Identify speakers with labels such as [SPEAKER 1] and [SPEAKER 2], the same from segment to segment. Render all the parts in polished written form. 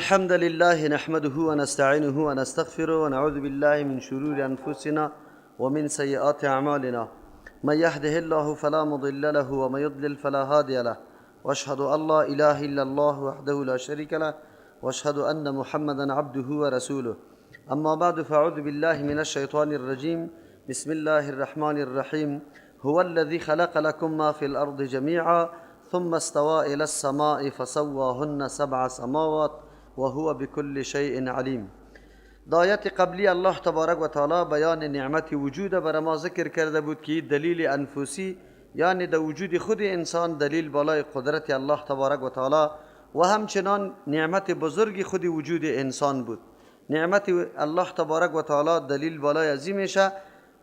[SPEAKER 1] الحمد لله نحمده ونستعينه ونستغفره ونعوذ بالله من شرور أنفسنا ومن سيئات أعمالنا من يهده الله فلا مضل له ومن يضلل فلا هادي له واشهد أن لا إله إلا الله وحده لا شريك له واشهد أن محمدا عبده ورسوله أما بعد فأعوذ بالله من الشيطان الرجيم بسم الله الرحمن الرحيم هو الذي خلق لكم ما في الأرض جميعا ثم استوى إلى السماء فسواهن سبع سماوات وهو بكل شيء علیم. دایت قبلی الله تبارک و تعالی بیان نعمت وجود بر ما ذکر کرده بود که دلیل انفسی یعنی در وجود خود انسان دلیل بالای قدرت الله تبارک و تعالی و همچنان نعمت بزرگ خود وجود انسان بود. نعمت الله تبارک و تعالی دلیل بالای عظیم میشه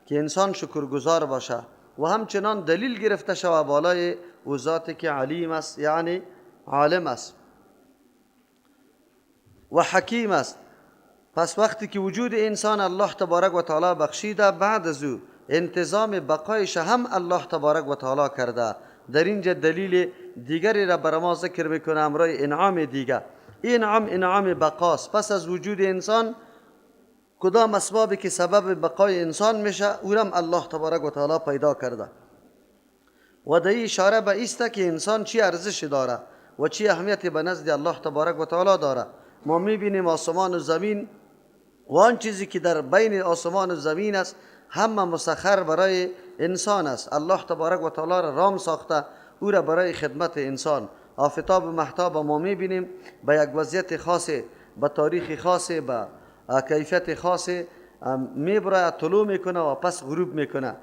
[SPEAKER 1] که انسان شکرگزار باشه و همچنان دلیل گرفته شود بالای او ذاتی که علیم است یعنی عالم است و حکیم است. پس وقتی که وجود انسان الله تبارک و تعالی بخشیده، بعد از او انتظام بقایش هم الله تبارک و تعالی کرده. در اینجا دلیل دیگری را بر ما ذکر میکنه امرای انعام دیگه. این انعام بقاست. پس از وجود انسان کدام اسبابی که سبب بقای انسان میشه او هم الله تبارک و تعالی پیدا کرده و در اشاره به ایسته که انسان چی ارزش داره و چی اهمیت به نزد الله تبارک و تعالی داره. ما میبینیم آسمان و زمین و آن چیزی که در بین آسمان و زمین است همه مسخر برای انسان است. الله تبارک و تعالی را رام ساخته او را برای خدمت انسان. آفتاب و مهتاب ما میبینیم به یک وضعیت خاصه، به تاریخ خاصه، به کیفیت خاصه میبره، طلوع میکنه و پس غروب میکنه.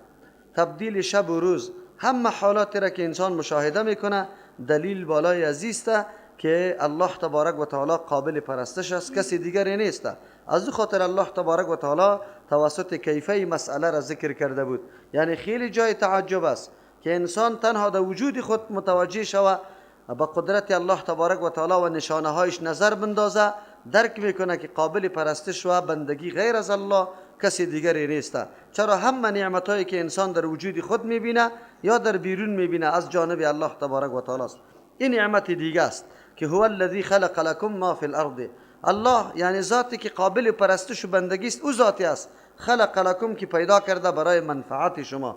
[SPEAKER 1] تبدیل شب و روز همه حالاتی را که انسان مشاهده میکنه دلیل بالای عزیز است که الله تبارک و تعالی قابل پرستش است، کسی دیگری نیست. از خاطر الله تبارک و تعالی توسط کیفی مسئله را ذکر کرده بود. یعنی خیلی جای تعجب است که انسان تنها در وجود خود متوجه شود به قدرت الله تبارک و تعالی و نشانه هایش نظر بندازه، درک میکنه که قابل پرستش و بندگی غیر از الله کسی دیگری نیست. چرا همه نعمت هایی که انسان در وجود خود میبینه یا در بیرون میبینه از جانب الله تبارک و تعالی است. این نعمت دیگه است که هو الذی خلق لكم ما فی الارض. الله یعنی ذاتی که قابل پرستش و بندگی است، او ذاتی است خلق لكم که پیدا کرده برای منفعت شما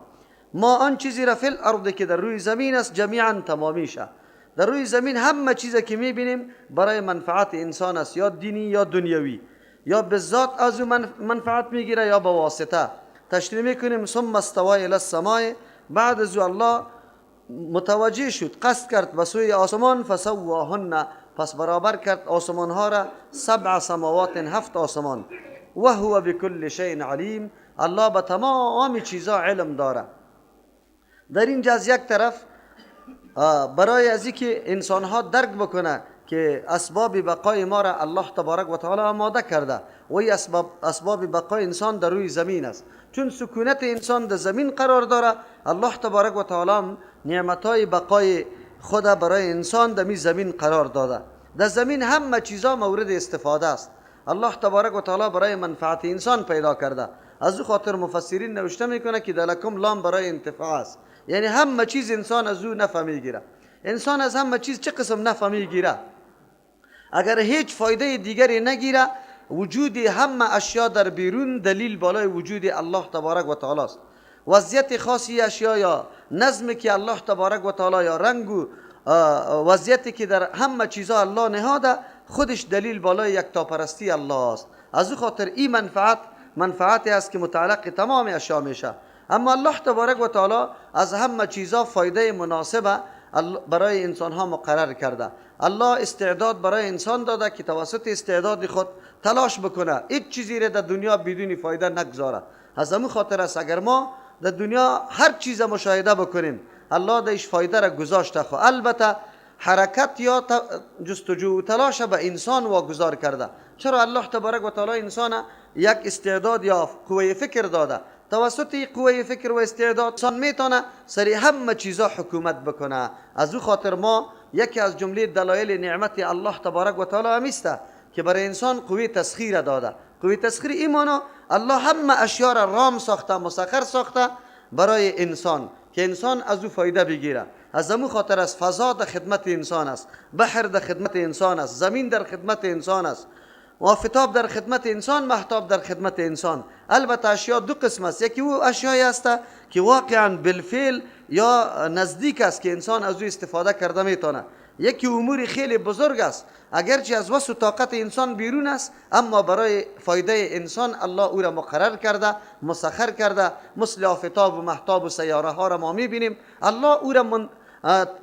[SPEAKER 1] ما آن چیزی را فی الارض که در روی زمین است جمیعا تمامیشه. در روی زمین همه چیزی که میبینیم برای منفعت انسان است، یا دینی یا دنیوی، یا به ذات از او منفعت میگیره یا به واسطه. تشریح میکنیم ثم استوى الی السماء، بعد از الله متوجه شد، قصد کرد به سوی آسمان، فسواهن، پس برابر کرد آسمان ها را، سبع سماوات، 7 آسمان، و هو بكل شیء علیم، الله به تمام چیزا علم داره. در اینجا از یک طرف برای از اینکه انسان ها درک بکنه که اسباب بقای ما را الله تبارک و تعالی آماده کرده و این اسباب بقای انسان در روی زمین است. چون سکونت انسان در زمین قرار داره، الله تبارک و تعالی نعمتهای بقای خود برای انسان در زمین قرار داده. در زمین همه چیزا مورد استفاده است. الله تبارک و تعالی برای منفعت انسان پیدا کرده. از او خاطر مفسرین نوشته میکنه که دلکم لام برای انتفاع است، یعنی همه چیز انسان از او نفع میگیره. انسان از همه چیز چه قسم نفع میگیره؟ اگر هیچ فایده دیگری نگیره، وجود همه اشیا در بیرون دلیل بالای وجود الله تبارک و تعالی است. وضعیت خاصی اشیا یا نظمی که الله تبارک و تعالی یا رنگ و وضعیتی که در همه چیزا الله نهاده خودش دلیل بالای یکتاپرستی الله است. از او خاطر این منفعتی است که متعلق تمام اشیا میشه. اما الله تبارک و تعالی از همه چیزا فایده مناسبه برای انسان ها مقرر کرده. الله استعداد برای انسان داده که توسط استعداد خود تلاش بکنه، هیچ چیزی را در دنیا بدون فایده نگذاره. از همون خاطر است اگر ما در دنیا هر چیز مشاهده بکنیم الله درش فایده را گذاشته، خو البته حرکت یا جستجو و تلاش به انسان واگذار کرده. چرا الله تبارک و تعالی انسان یک استعداد یا قوه فکر داده، توسط قوه فکر و استعداد انسان میتونه سری همه چیزا حکومت بکنه. از او خاطر ما یکی از جمله دلایل نعمت الله تبارک و تعالی همیسته که برای انسان قوه تسخیر داده. قوه تسخیر ایمانو الله همه اشیا را رام ساخته، مسخر ساخته برای انسان که انسان از او فایده بگیره. از امو خاطر است فضا در خدمت انسان است، بحر در خدمت انسان است، زمین در خدمت انسان است، آفتاب در خدمت انسان، مهتاب در خدمت انسان. البته اشیا دو قسم است، یکی او اشیایی است که واقعا بالفعل یا نزدیک است که انسان از او استفاده کرده میتونه. یکی امور خیلی بزرگ است اگرچه از وس و طاقت انسان بیرون است، اما برای فایده انسان الله او را مقرر کرده، مسخر کرده. مثل آفتاب و مهتاب و سیاره ها را ما میبینیم الله او را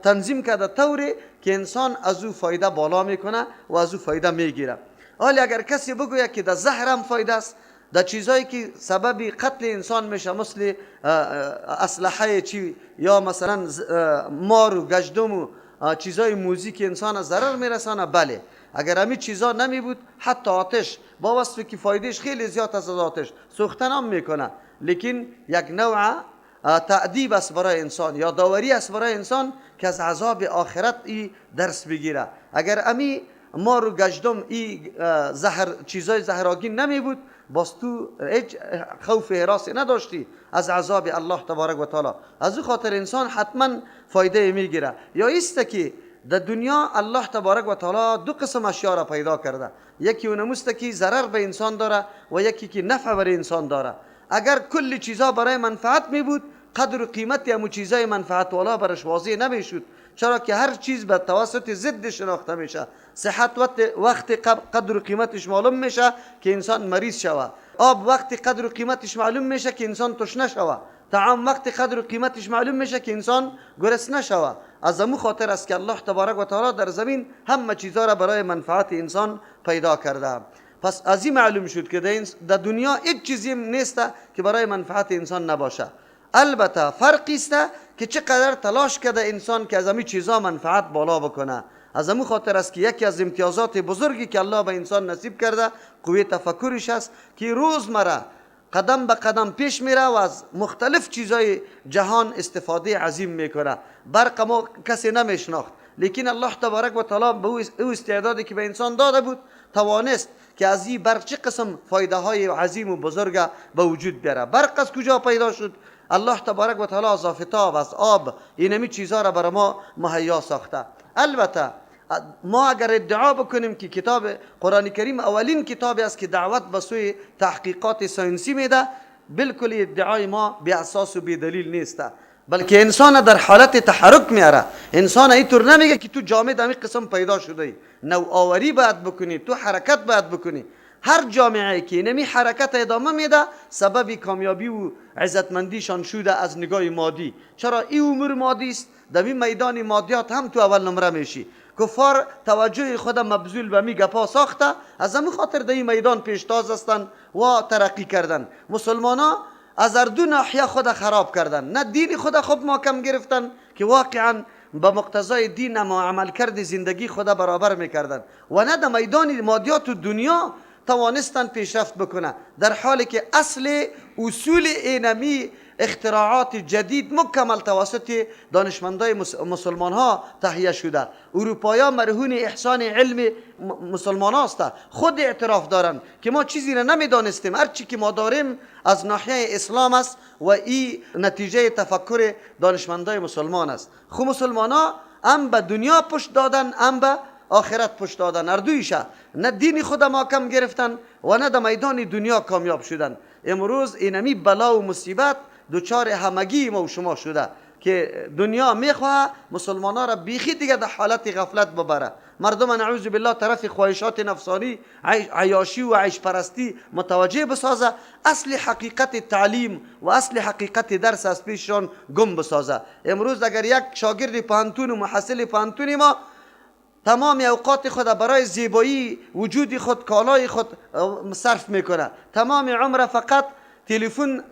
[SPEAKER 1] تنظیم کرده طوری که انسان از او فایده بالا میکنه و از او فایده میگیره. حالی اگر کسی بگوید که در زهر هم فایده است، در چیزایی که سبب قتل انسان میشه مثل اسلحه چی یا مثلا مار و گشتم و چیزای موزیک انسان ضرر میرسانه، بله اگر همین چیزا نمی بود حتی آتش با وصفی که فایدهش خیلی زیاد است، از آتش سوختن هم میکنه، لیکن یک نوع تعذیب است برای انسان، یا داوری است برای انسان که از عذاب آخرت ای درس بگیره. اگر امی مار و گشتم ای چیزای زهرآگین نمی بود، باز تو هیچ خوف هراسی نداشتی از عذاب الله تبارک و تعالی. از او خاطر انسان حتما فایده میگیره. یا است که در دنیا الله تبارک و تعالی دو قسم اشیا را پیدا کرده، یکی اونموست که ضرر به انسان داره و یکی که نفع بر انسان داره. اگر کل چیزا برای منفعت می بود، قدر و قیمت همون چیزای منفعت والا برش واضح نمیشد، چرا که هر چیز به توسط ضد شناخته میشه. صحت وقت قدر و قیمتش معلوم میشه که انسان مریض شوه، آب وقت قدر و قیمتش معلوم میشه که انسان تشنه شوه، طعام وقت قدر و قیمتش معلوم میشه که انسان گرسنه شوه. از امو خاطر است که الله تبارک و تعالی در زمین همه چیزا را برای منفعت انسان پیدا کرده. پس از این معلوم شد که در دنیا هیچ چیزی نیست که برای منفعت انسان نباشه. البته فرقی است که چقدر تلاش کرده انسان که از همین چیزا منفعت بالا بکنه. از همون خاطر است که یکی از امتیازات بزرگی که الله به انسان نصیب کرده قوه تفکرش است که روزمره قدم به قدم پیش میره و از مختلف چیزای جهان استفاده عظیم میکنه. برق ما کسی نمیشناخت، لیکن الله تبارک و تعالی به او استعدادی که به انسان داده بود توانست که از این برق چه قسم فایده های عظیم و بزرگ به وجود بیاره. برق از کجا پیدا شد؟ الله تبارک و تعالی از آفتاب، از آب، اینمی چیزها را برای ما مهیا ساخته. البته ما اگر ادعا بکنیم که کتاب قرآن کریم اولین کتابی است که دعوت به سوی تحقیقات ساینسی میده، بالکل ادعای ما بی اساس و بی دلیل نیست، بلکه انسان در حالت تحرک میاره. انسان اینطور نمیگه که تو جامعه دمی قسم پیدا شده ای، نوآوری باید بکنی، تو حرکت باید بکنی. هر جامعه که نمی حرکت ادامه میده سبب کامیابی و عزتمندیشان شده از نگاه مادی. چرا این امور مادی است، در این میدان مادیات هم تو اول نمره میشی. کفار توجه خود مبذول به می گپا ساخته، از همین خاطر در این میدان پیشتاز هستند و ترقی کردن. مسلمانا از هر دو ناحیه خود خراب کردن، نه دین خود خوب محکم گرفتن که واقعا با مقتضای دین ما عمل کرد زندگی خود برابر میکردن، و نه در میدان مادیات دنیا توانستن پیشرفت بکنه، در حالی که اصل اصول اینمی اختراعات جدید مکمل توسط دانشمندای مسلمان ها تهیه شده. اروپایا مرهون احسان علم مسلمان هاست، خود اعتراف دارن که ما چیزی را نمیدانستیم، هر چی که ما داریم از ناحیه اسلام است و این نتیجه تفکر دانشمندای مسلمان است. خو مسلمان ها هم به دنیا پشت دادن هم به آخرت پشت دادن، اردویشه، نه دین خود محکم گرفتن و نه در میدان دنیا کامیاب شدن. امروز اینمی بلا و مصیبت دوچار همگی ما و شما شده که دنیا میخواه مسلمان ها را بیخی دیگه در حالت غفلت ببره. مردم نعوذ بالله طرف خواهشات نفسانی، عیاشی و عیش پرستی متوجه بسازه، اصل حقیقت تعلیم و اصل حقیقت درس از پیششان گم بسازه. امروز اگر یک شاگرد پانتون و محصل پانتونی ما تمام اوقات خود برای زیبایی وجود خود، کالای خود صرف میکنه، تمام عمر فقط تلفن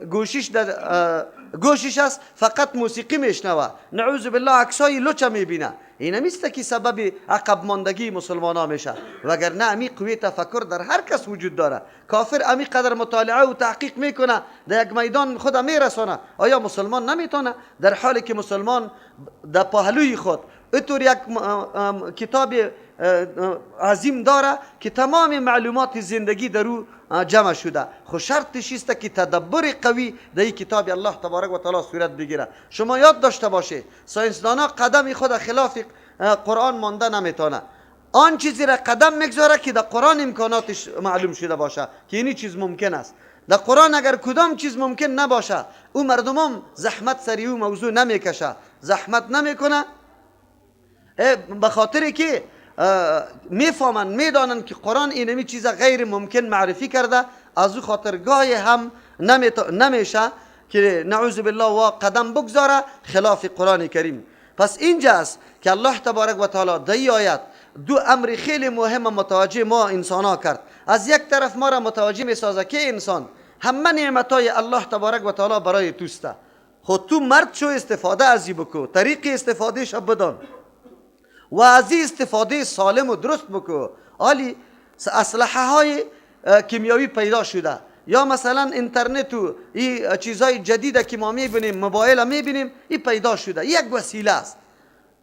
[SPEAKER 1] گوشش است، فقط موسیقی میشنوه، نعوذ بالله عکسای لچ میبینه. این نیست که سبب عقب ماندگی مسلمان ها میشه، وگرنه امی قوی تفکر در هر کس وجود داره. کافر امی قدر مطالعه و تحقیق میکنه در یک میدان خود میرسانه، آیا مسلمان نمیتونه؟ در حالی که مسلمان در پهلوی خود اینطور یک کتاب عظیم داره که تمام معلومات زندگی در او جمع شده. خو شرطش است که تدبر قوی در این کتاب الله تبارک و تعالی صورت بگیره. شما یاد داشته باشه ساینسدانا قدم خود خلاف قرآن مانده نمیتونه. آن چیزی را قدم میگذاره که در قرآن امکاناتش معلوم شده باشه که این چیز ممکن است. در قرآن اگر کدام چیز ممکن نباشه او مردم زحمت سری او موضوع نمیکشه، زحمت نمیکنه، به خاطر که میفهمن میدانن که قرآن اینمی چیز غیر ممکن معرفی کرده. از او خاطر گاهی هم نمیشه که نعوذ بالله و قدم بگذاره خلاف قرآن کریم. پس اینجاست که الله تبارک و تعالی در این آیت دو امر خیلی مهم متوجه ما انسان ها کرد. از یک طرف ما را متوجه می سازه که انسان همه نعمت های الله تبارک و تعالی برای توسته، خود تو مرد شو استفاده ازی بکو، طریق استفاده شو بدان و از این استفاده سالم و درست بکو. حالی اسلحه های کیمیایی پیدا شده، یا مثلا اینترنت و این چیزهای جدید که ما میبینیم، موبایل میبینیم، این پیدا شده، یک وسیله است.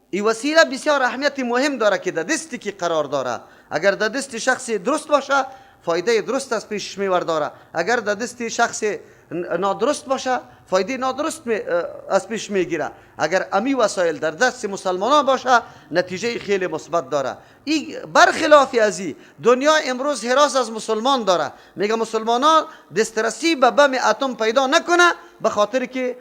[SPEAKER 1] این وسیله بسیار اهمیت مهم داره که در دستی که قرار داره. اگر در دست شخص درست باشه فایده درست از پیش میور داره، اگر در دست شخص نادرست باشه فایده نادرست از پیش میگیره. اگر امی وسایل در دست مسلمانان باشه نتیجه خیلی مثبت داره. این برخلاف از این دنیا امروز حراس از مسلمان داره، میگه مسلمانان دسترسی به بم اتم پیدا نکنه به خاطر که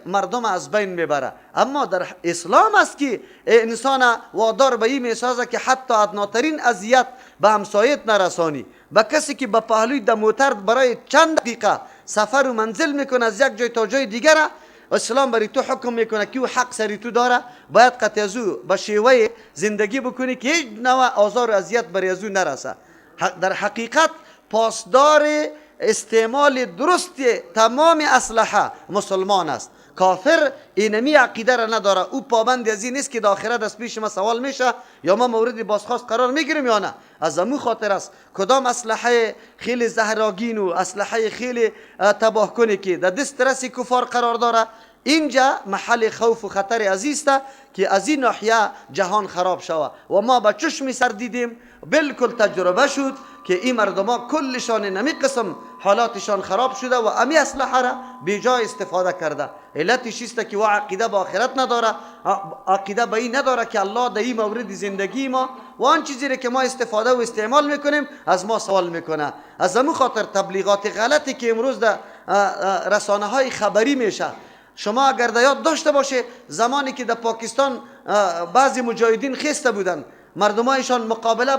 [SPEAKER 1] مردم از بین میبره. اما در اسلام است که انسان وادار به این میسازه که حتی ادناترین اذیت به همسایت نرسانی. به کسی که به پهلوی د موتر برای چند دقیقه سفر و منزل میکنه از یک جای تا جای دیگر، اسلام برای تو حکم میکنه که او حق سری تو داره، باید قطع از او به شیوه زندگی بکنی که هیچ نوع آزار و اذیت برای از او نرسه. در حقیقت پاسدار استعمال درست تمام اسلحه مسلمان است. کافر اینمی عقیده را نداره، او پابند از این نیست که در آخرت از پیش ما سوال میشه یا ما مورد بازخواست قرار میگیریم یا نه. از امو خاطر است کدام اسلحه خیلی زهراگین و اسلحه خیلی تباه کنی که در دسترس کفار قرار داره، اینجا محل خوف و خطر عزیز است که از این ناحیه جهان خراب شود. و ما با چشم سر دیدیم، بالکل تجربه شد که این مردم کلشان نمی قسم حالاتشان خراب شده و امی اسلحه را بیجای استفاده کرده. علتش است که و عقیده با آخرت نداره، عقیده به این نداره که الله در این مورد زندگی ما و آن چیزی که ما استفاده و استعمال میکنیم از ما سوال میکنه. از همون خاطر تبلیغات غلطی که امروز در رسانه های خبری میشه، شما اگر در یاد داشته باشه زمانی که در پاکستان بعضی مجاهدین خسته بودن، مردمایشان مقابله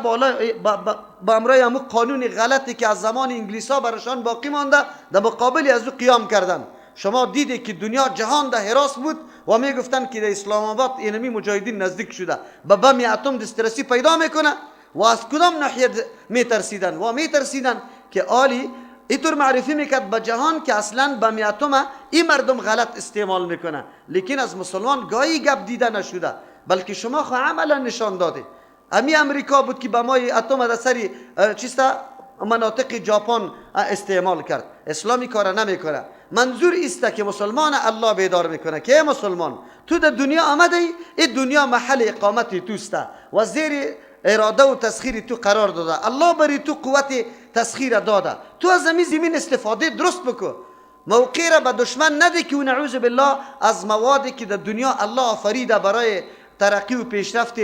[SPEAKER 1] با امرای همون قانون غلطی که از زمان انگلیس ها برشان باقی مانده در مقابلی از او قیام کردن. شما دیده که دنیا جهان در حراس بود و می گفتن که در اسلام آباد اینمی مجاهدین نزدیک شده، به بم اتم دسترسی پیدا میکنه و از کدام ناحیه میترسیدن و میترسیدن که آلی اینطور معرفی میکرد به جهان که اصلا بم اتم این مردم غلط استعمال میکنه. لیکن از مسلمان گاهی گپ دیده نشده، بلکه شما خو عملا نشان داده. امی امریکا بود که بمای اتم در سری چیستا مناطق ژاپن استعمال کرد. اسلامی کار نمیکنه. منظور است که مسلمان الله بیدار میکنه که مسلمان تو در دنیا آمده ای، این دنیا محل اقامت توست و زیر اراده و تسخیر تو قرار داده. الله بری تو قوت تسخیر داده، تو از زمین استفاده درست بکن. موقع را به دشمن نده که نعوذ بالله از موادی که در دنیا الله آفریده برای ترقی و پیشرفت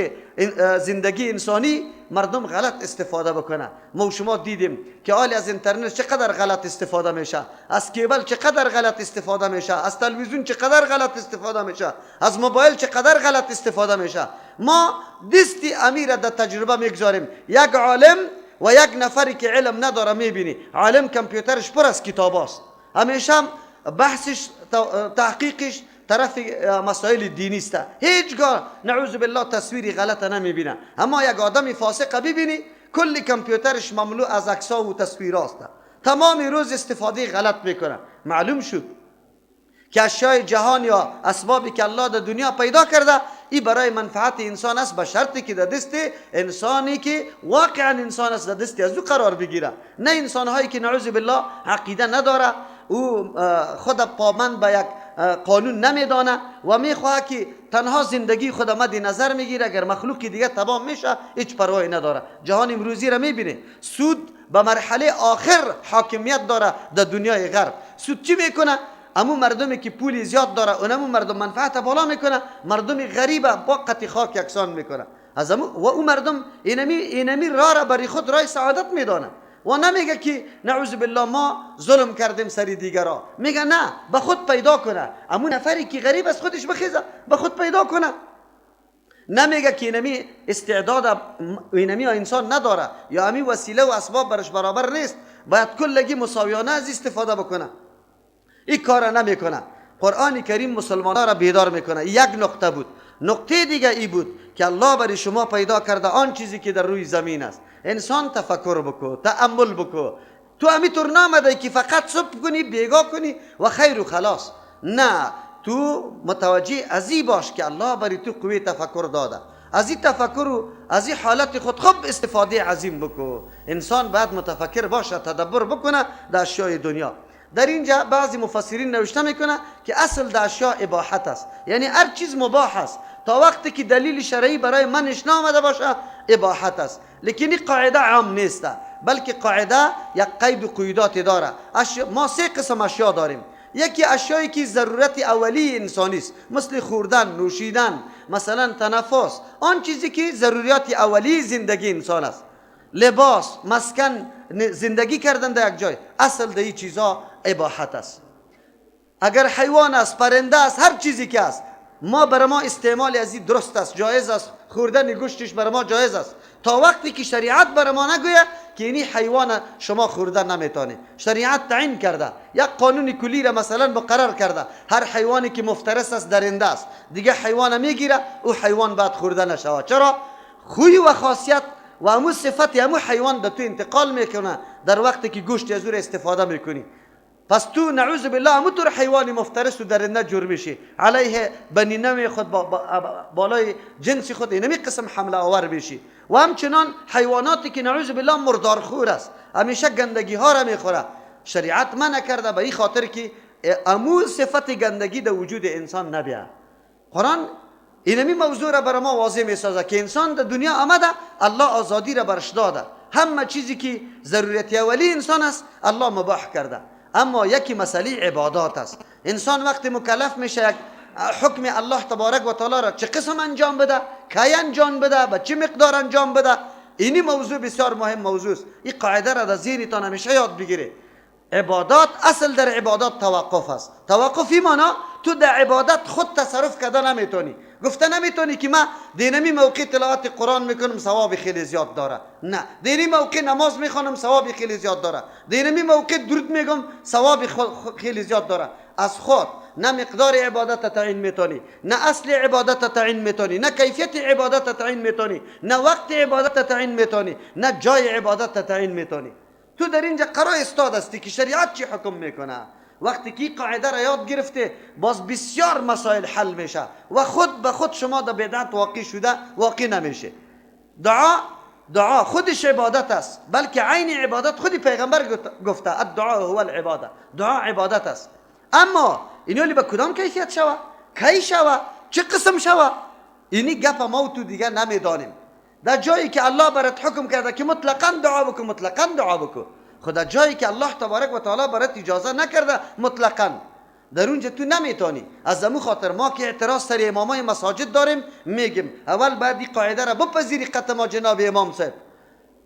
[SPEAKER 1] زندگی انسانی مردم غلط استفاده بکنه. ما شما دیدیم که حالی از اینترنت چقدر غلط استفاده میشه، از کیبل چقدر غلط استفاده میشه، از تلویزیون چقدر غلط استفاده میشه، از موبایل چقدر غلط استفاده میشه. ما دستی امیر در تجربه میگذاریم. یک عالم و یک نفری که علم نداره میبینی، عالم کامپیوترش پر از کتاب است، همیشه بحثش تحقیقش طرف مسائل دینی است، هیچگاه نعوذ بالله تصویری غلط نمیبینه. اما یک آدم فاسق ببینی کل کامپیوترش مملو از عکس‌ها و تصویرات است، تمام روز استفاده غلط میکنه. معلوم شد که اشیاء جهان یا اسبابی که الله در دنیا پیدا کرده این برای منفعت انسان است، به شرطی که در دست انسانی که واقعا انسان است در دست از او قرار بگیره، نه انسان هایی که نعوذ بالله عقیده نداره او خود پابند به یک قانون نمیدانه و میخواه که تنها زندگی خود مد نظر میگیره، اگر مخلوق دیگه تمام میشه هیچ پروایی نداره. جهان امروزی را میبینه، سود به مرحله آخر حاکمیت داره در دنیای غرب. سود چی میکنه؟ امو مردمی که پول زیاد داره اونمو مردم منفعت بالا میکنه، مردم غریبه با قطع خاک یکسان میکنه. از امو و اون مردم اینمی را برای خود راه سعادت میدانه و نمیگه که نعوذ بالله ما ظلم کردیم سری دیگرا، میگه نه، به خود پیدا کنه. امو نفری که غریب از خودش بخیزه به خود پیدا کنه. نمیگه که اینمی استعداد اینمی انسان نداره یا امی وسیله و اسباب برش برابر نیست، باید کلگی مساویانه از استفاده بکنه. این کار نمیکنه. قرآن کریم مسلمانان را بیدار میکنه. یک نقطه بود. نقطه دیگه ای بود که الله برای شما پیدا کرده آن چیزی که در روی زمین است. انسان تفکر بکو، تأمل بکو. تو همینطور نامده که فقط صبح کنی، بیگاه کنی و خیر و خلاص. نه، تو متوجه ازی باش که الله برای تو قوی تفکر داده. از این تفکر و از این حالت خود خوب استفاده عظیم بکو. انسان باید متفکر باشه، تدبر بکنه در اشیاء دنیا. در اینجا بعضی مفسرین نوشته میکنه که اصل در اشیاء اباحت است، یعنی هر چیز مباح است تا وقتی که دلیل شرعی برای منش نامده باشه اباحت است. لیکن این قاعده عام نیست، بلکه قاعده یک قید و قیودات داره. ما سه قسم اشیاء داریم. یکی اشیایی که ضرورت اولی انسانی است، مثل خوردن، نوشیدن، مثلا تنفس، آن چیزی که ضروریات اولی زندگی انسان است. لباس، مسکن، زندگی کردن در یک جای، اصل در این چیزا اباحت است. اگر حیوان است، پرنده است، هر چیزی که است، ما برای ما استعمال از این درست است، جایز است. خوردن گوشتش برای ما جایز است تا وقتی که شریعت برای ما نگوید که اینی حیوان شما خوردن نمیتونه. شریعت تعیین کرده، یک قانون کلی را مثلا مقرر کرده، هر حیوانی که مفترس است، درنده است، دیگه حیوان میگیره، او حیوان بعد خورده نشود. چرا؟ خوی و خاصیت و همون صفت همون حیوان در تو انتقال میکنه در وقتی که گوشت از او استفاده میکنی. پس تو نعوذ بالله همونطور حیوانی مفترس و درنده جور میشی، علیه بنی نوع خود بالای جنس خود اینمی قسم حمله آور میشی. و همچنان حیواناتی که نعوذ بالله مردارخور است، همیشه گندگی ها را میخوره، شریعت منع کرده به این خاطر که امو صفت گندگی در وجود انسان نبیه. قرآن اینمی موضوع را برای ما واضح میسازه که انسان در دنیا آمده، الله آزادی را برش داده، همه چیزی که ضرورت اولی انسان است الله مباح کرده. اما یکی مسئله عبادات است. انسان وقتی مکلف میشه یک حکم الله تبارک و تعالی را چه قسم انجام بده، کی انجام بده، به چه مقدار انجام بده، اینی موضوع بسیار مهم موضوع است. این قاعده را در ذهنتان همیشه یاد بگیره. عبادات، اصل در عبادات توقف است. توقفی مانا تو در عبادت خود تصرف کردن نمیتونی. گفته نمیتونی که من دینمی موقع تلاوت قرآن میکنم ثواب خیلی زیاد داره، نه. دینی موقع نماز میخوانم ثواب خیلی زیاد داره، دینمی موقع درود میگم ثواب خیلی زیاد داره. از خود نه مقدار عبادت تعیین میتونی، نه اصل عبادت تعیین میتونی، نه کیفیت عبادت تعیین میتونی، نه وقت عبادت تعیین میتونی، نه جای عبادت تعیین میتونی. تو در اینجا قرار استاد هستی که شریعت چی حکم میکنه. وقتی که قاعده را یاد گرفته باز بسیار مسائل حل میشه و خود به خود شما در بدعت واقع شده واقع نمیشه. دعا خودش عبادت است، بلکه عین عبادت خودی پیغمبر گفته الدعاء هو العباده، دعا عبادت است. اما اینولی به کدام کیفیت شوه، کی شوه، چه قسم شوه، اینی گپ ما تو دیگه نمیدانیم. در جایی که الله برات حکم کرده که مطلقاً دعا بکن، مطلقاً دعا بکن. خدا جایی که الله تبارک و تعالی برات اجازه نکرده مطلقاً، در اونجا تو نمیتونی. از امو خاطر ما که اعتراض سر امامای مساجد داریم میگیم اول باید این قاعده را بپذیری. قطعا جناب امام صاحب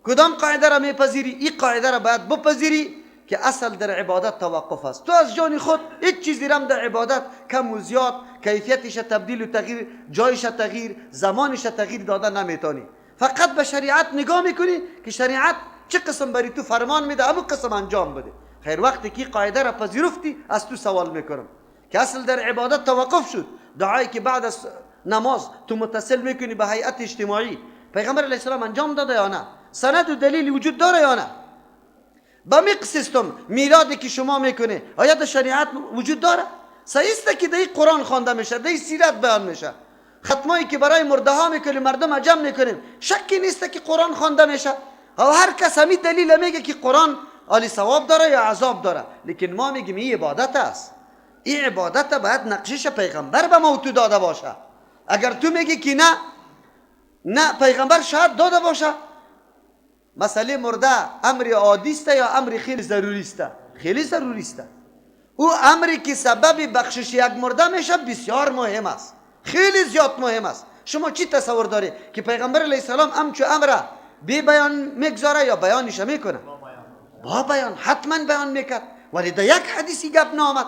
[SPEAKER 1] کدام قاعده را میپذیری؟ این قاعده را باید بپذیری که اصل در عبادت توقف است. تو از جان خود هیچ چیزی رم در عبادت کم و زیاد، کیفیتش تبدیل و تغییر، جایش تغییر، زمانش تغییر داده نمیتونی. فقط به شریعت نگاه میکنی که شریعت چه قسم بری تو فرمان میده همون قسم انجام بده. خیر وقتی که قاعده را پذیرفتی از تو سوال میکنم که اصل در عبادت توقف شد. دعایی که بعد از نماز تو متصل میکنی به هیئت اجتماعی، پیغمبر علیه السلام انجام داده یا نه؟ سند و دلیل وجود داره یا نه؟ با میق سیستم میلادی که شما میکنه آیا در شریعت وجود داره؟ صحیح است که در قرآن خوانده میشه، در سیرت بیان میشه. ختمایی که برای مرده ها میکنیم، مردم جمع میکنیم، شکی نیست که قرآن خوانده میشه. و هر کس همین دلیل میگه که قرآن عالی ثواب داره یا عذاب داره، لیکن ما میگیم این عبادت است. این عبادت باید نقشش پیغمبر به ما تو داده باشه. اگر تو میگی که نه پیغمبر شاید داده باشه، مسئله مرده امر عادی است یا امر خیلی ضروری است؟ خیلی ضروری است. او امری که سبب بخشش یک مرده میشه بسیار مهم است، خیلی زیاد مهم است. شما چی تصور داری که پیغمبر علیه السلام همچو امر بی بیان میگذاره یا بیانش میکنه؟ با بیان، حتما بیان میکرد. ولی در یک حدیثی گپ نامد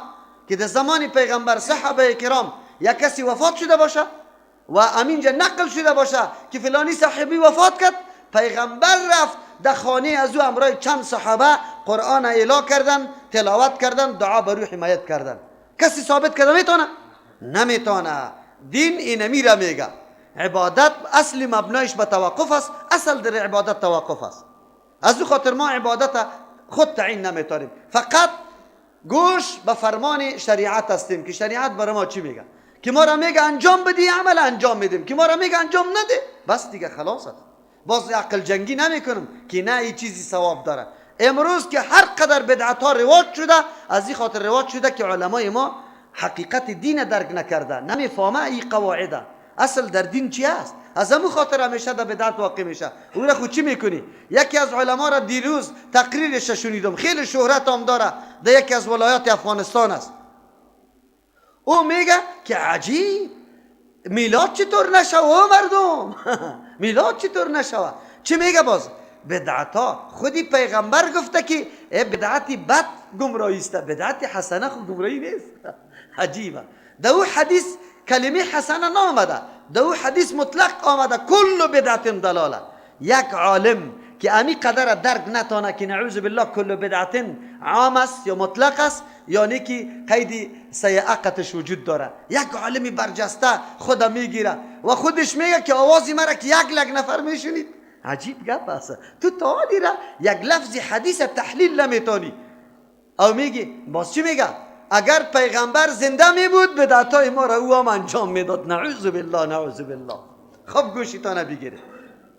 [SPEAKER 1] که در زمان پیغمبر صحابه کرام یک کسی وفات شده باشه و امینجا نقل شده باشه که فلانی صحابی وفات کرد، پیغمبر رفت در خانه از او امرای چند صحابه قرآن اعلا کردن، تلاوت کردن، دعا بر روح حمایت کردن. کسی ثابت کرده میتونه؟ نمیتونه. دین این میره میگه عبادت اصلی مبنایش به توقف است، اصل در عبادت توقف است. از او خاطر ما عبادت خود تعیین نمیتاریم، فقط گوش به فرمان شریعت هستیم که شریعت برای ما چی میگه، که ما را میگه انجام بدی عمل انجام میدیم، که ما را میگه انجام نده بس دیگه خلاص است. باز عقل جنگی نمیکنم که نه این چیزی ثواب داره. امروز که هر قدر بدعت ها رواج شده، از این خاطر رواج شده که علمای ما حقیقت دین درک نکرده، نمیفهمه این قواعد اصل در دین چی است. از همون خاطر همیشه در بدعت واقع میشه. او را خود چی میکنی؟ یکی از علما را دیروز تقریرش شنیدم، خیلی شهرت هم داره، در یکی از ولایات افغانستان است. او میگه که عجیب میلاد چطور نشوه مردم میلاد چطور نشوه؟ چی میگه باز؟ بدعت ها خودی پیغمبر گفته که بدعتی بد گمراهی است، بدعت حسنه خود گمراهی نیست. عجیبه. در او حدیث کلمه حسنه نامده، در او حدیث مطلق آمده کل بدعت ضلاله. یک عالم که امی قدر درک نتانه که نعوذ بالله کل بدعت عام است یا مطلق است، یعنی که قید سیعقتش وجود داره، یک عالمی برجسته خدا میگیره و خودش میگه که آوازی مرا که یک لگ نفر میشنید. عجیب گپ است. تو تعالی را یک لفظ حدیث تحلیل نمیتونی. او میگی باز چی میگه؟ اگر پیغمبر زنده می بود بدعتای ما را او هم انجام میداد. نعوذ بالله نعوذ بالله. خب گوشیتان بگیره.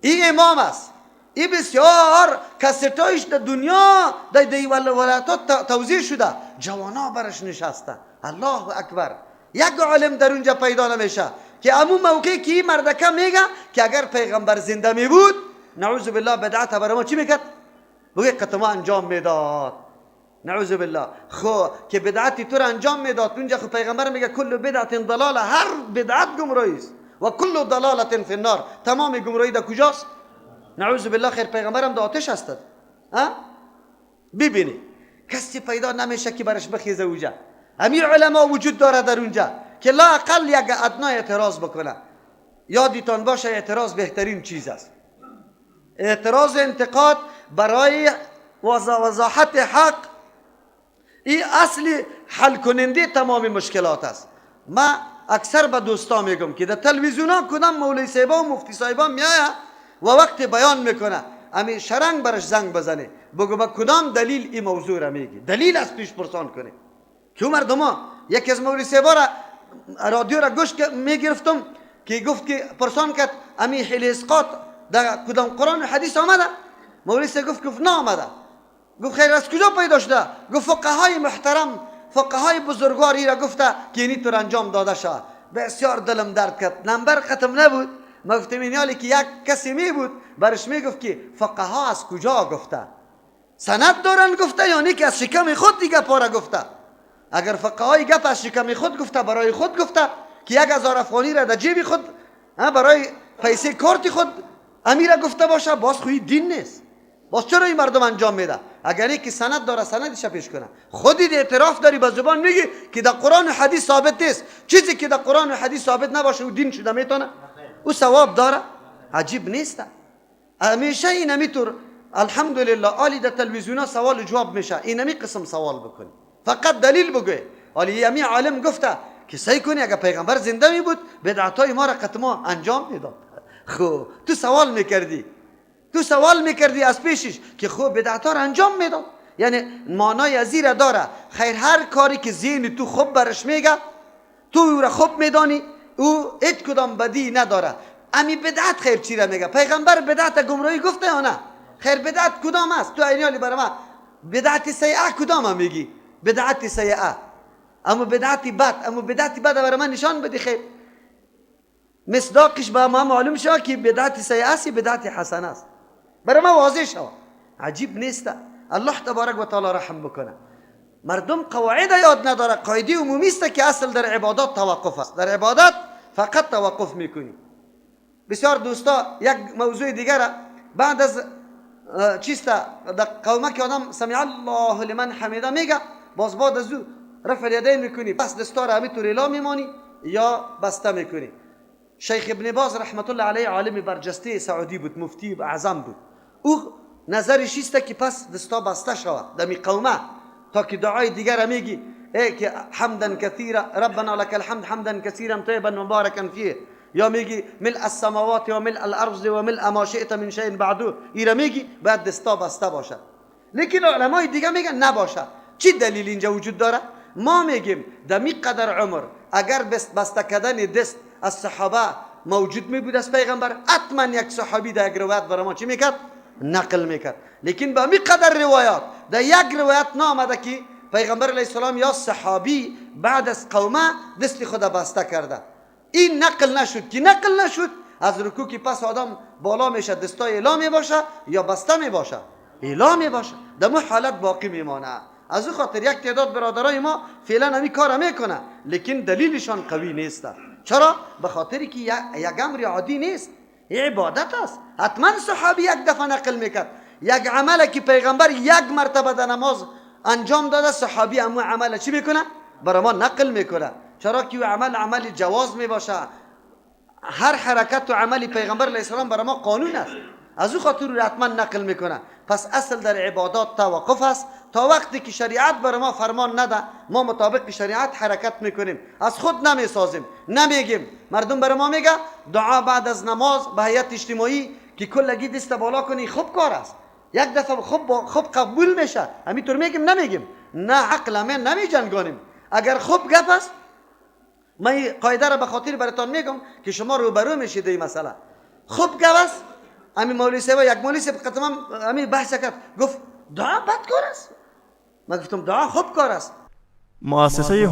[SPEAKER 1] این امام است. این بسیار کسیتایش در دنیا در ولایات توزیع شده، جوانا برش نشسته. الله اکبر. یک عالم در اونجا پیدا نمیشه که امون موقعی که این مردکه میگه که اگر پیغمبر زنده می بود نعوذ بالله بدعت برای ما چی میکرد؟ بگه قطما انجام میداد. نعوذ بالله. خو که بدعتی تو را انجام میداد، اونجا خو پیغمبر میگه کل بدعت ضلاله، هر بدعت گمراهی است و کل ضلاله فی النار. تمام گمراهی در کجاست؟ نعوذ بالله. خیر پیغمبرم در آتش هستد. ببینی کسی پیدا نمیشه که برش بخیزه اونجا. همین علما وجود داره در اونجا که لا اقل یک ادنا اعتراض بکنه. یادتان باشه اعتراض بهترین چیز است. اعتراض انتقاد برای وضاحت حق این اصلی حل کننده تمام مشکلات است. ما اکثر به دوستا میگم که در تلویزیون ها کدام مولوی صاحبا و مفتی صاحبا میایه و وقت بیان میکنه امی شرنگ برش زنگ بزنه بگو با کدام دلیل این موضوع را میگی، دلیل از پیش پرسان کنه. که مردم ها یکی از مولوی صاحبا را رادیو را گوش میگرفتم که گفت که پرسان کرد امی حل اسقاط در کدام قرآن و حدیث آمده؟ مولوی صاحب گفت نه آمده. گفت خیر از کجا پیدا شده؟ گفت فقهای محترم، فقهای بزرگواری را گفته که اینی تو انجام داده شد. بسیار دلم درد کرد. نمبر ختم نبود. ما گفتم این حالی که یک کسی می بود برش می گفت که فقها از کجا گفته، سند دارن گفته یعنی که از شکم خود دیگه پاره گفته. اگر فقهای گپ از شکم خود گفته برای خود گفته که 1000 افغانی را در جیب خود برای پیسه کارت خود امیر گفته باشه، باز خوی دین نیست. باز چرا این مردم انجام میده؟ اگر یکی سند داره سندش پیش کنه. خودی اعتراف داری به زبان میگی که در قرآن و حدیث ثابت نیست. چیزی که در قرآن و حدیث ثابت نباشه او دین شده میتونه؟ او ثواب داره؟ عجیب نیست. همیشه اینمی طور الحمدلله عالی در تلویزیونا سوال جواب میشه. اینمی قسم سوال بکنی، فقط دلیل بگوی. علی یمی عالم گفته که سعی کنی اگر پیغمبر زنده می بود بدعتای ما را قطعا انجام میداد. خب تو سوال میکردی از پیشش که خوب بدعت‌ها را انجام میداد. یعنی معنای ازیره داره خیر هر کاری که ذهن تو خوب برش میگه تو او را خوب میدانی، او هیچ کدام بدی نداره. امی بدعت خیر چی را میگه؟ پیغمبر بدعت گمراهی گفته یا نه؟ خیر بدعت کدام است؟ تو اینالی برای ما بدعت سیئه کدام میگی؟ بدعت سیئه اما بدعت بد برای من نشان بدی خیر، مصداقش به ما معلوم شد که بدعت سیئه است بدعت حسنه است، برای ما واضح شد. عجیب نیست؟ الله تبارک و تعالی رحم بکنه. مردم قواعد یاد نداره، قاعده عمومی است که اصل در عبادات توقف است، در عبادات فقط توقف میکنی. بسیار دوستا یک موضوع دیگر بعد از چیستا در قومه که آدم سمع الله لمن حمیده میگه، باز بعد از او رفع الیدین میکنی، پس دستا را همینطور اعلا میمانی یا بسته میکنی. شیخ ابن باز رحمت الله علیه عالم برجسته سعودی بود، مفتی اعظم بود. او نظرش است که پس دستا بسته شود دمی قومه تا که دعای دیگر میگی ای که حمدا کثیرا ربنا لك الحمد حمدا کثیرا طیبا مبارکا فیه، یا میگی ملء السماوات و ملء الارض و ملء ما شئت من شیء بعده، ایرا میگی بعد دستا بسته باشد. لیکن علمای دیگه میگن نباشد. چی دلیل اینجا وجود داره؟ ما میگیم دمی قدر عمر اگر بسته کردن دست از صحابه موجود می بود از پیغمبر، حتما یک صحابی در یک روایت برای ما چی میکرد؟ نقل میکرد. لیکن به می قدر روایات در یک روایت نامده که پیغمبر علیه السلام یا صحابی بعد از قومه دست خود بسته کرده. این نقل نشد که نقل نشد از رکوع که پس آدم بالا میشه دستای اعلا می باشه یا بسته می باشه؟ اعلا می باشه، در مو حالت باقی میمانه. از او خاطر یک تعداد برادرای ما فعلا همین کار میکنه، لیکن دلیلشان قوی نیست. چرا؟ به خاطری که یک امر عادی نیست، این عبادت است. حتما صحابی یک دفعه نقل میکرد یک عمل که پیغمبر یک مرتبه در نماز انجام داده، صحابی امو عمل چی میکنه؟ برای ما نقل میکنه. چرا که عمل جواز میباشه، هر حرکت و عمل پیغمبر علیه السلام برای ما قانون است، از او خاطر حتما نقل میکنه. پس اصل در عبادات توقف است تا وقتی که شریعت برای ما فرمان نده ما مطابق شریعت حرکت میکنیم، از خود نمیسازیم، نمیگیم. مردم برای ما میگه دعا بعد از نماز به هیئت اجتماعی که کلگی دست بالا کنی خوب کار است، یک دفعه خوب قبول میشه، همینطور میگیم نمیگیم؟ نه، عقل من نمیجنگانیم. اگر خوب گپ است من این قاعده را به خاطر براتون میگم که شما روبرو میشید این مسئله. خوب گپ است. همین مولوی صاحب یک مولوی صاحب قدم همین بحث کرد، گفت دعا بد کار است. من گفتم دعا خوب کار است.
[SPEAKER 2] مؤسسه